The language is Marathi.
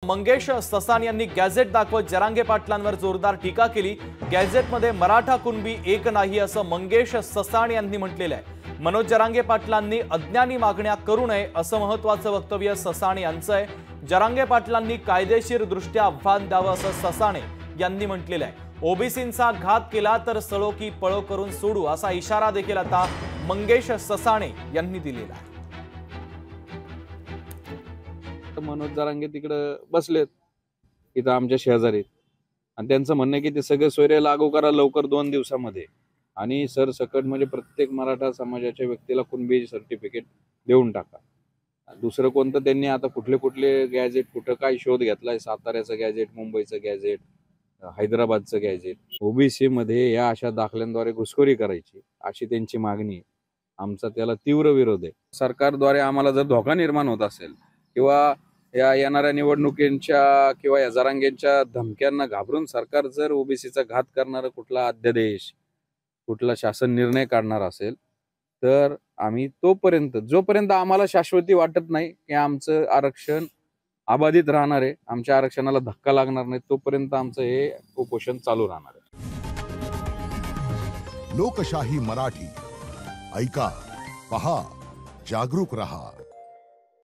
मंगेश ससाण यांनी गॅझेट दाखवत जरांगे पाटलांवर जोरदार टीका केली। गॅझेटमध्ये मराठा कुणबी एक नाही असं मंगेश ससाण यांनी म्हटलेलं आहे। मनोज जरांगे पाटलांनी अज्ञानी मागण्या करू नये असं महत्त्वाचं वक्तव्य ससाण यांचं आहे। जरांगे पाटलांनी कायदेशीर दृष्ट्या आव्हान द्यावं असं ससाणे यांनी म्हटलेलं आहे। ओबीसींचा घात केला तर सळो की पळो करून सोडू असा इशारा देखील आता मंगेश ससाणे यांनी दिलेला आहे। मनोज जरांगे तिकडे बसलेत इथं आमच्या शेजारी आणि त्यांचं म्हणणं आहे की ते सगळे सोयरे लागू करा लवकर 2 दिवसामध्ये आणि सरसकट म्हणजे प्रत्येक मराठा समाजाच्या व्यक्तीला कुणबी सर्टिफिकेट देऊन टाका। दुसरं कोणतं त्यांनी आता कुठले गॅजेट कुठं काय शोध घेतलाय, साताऱ्याचं गॅजेट, मुंबईचं गॅजेट, हैदराबादचं गॅजेट, ओबीसी मध्ये या अशा दाखल्यांद्वारे घुसखोरी करायची अशी त्यांची मागणी आहे। आमचा त्याला तीव्र विरोध आहे। सरकारद्वारे आम्हाला जर धोका निर्माण होत असेल किंवा या येणाऱ्या निवडणुकींच्या किंवा या जरांगेंच्या धमक्यांना घाबरून सरकार जर ओबीसीचा घात करणारा कुठला अध्यादेश कुठला शासन निर्णय काढणार असेल तर आम्ही जोपर्यंत आम्हाला शाश्वती वाटत नाही की आमचं आरक्षण अबाधित राहणार आहे, आमच्या आरक्षणाला धक्का लागणार नाही, तोपर्यंत आमचं हे उपोषण चालू राहणार आहे। लोकशाही मराठी ऐका, पहा, जागरूक रहा।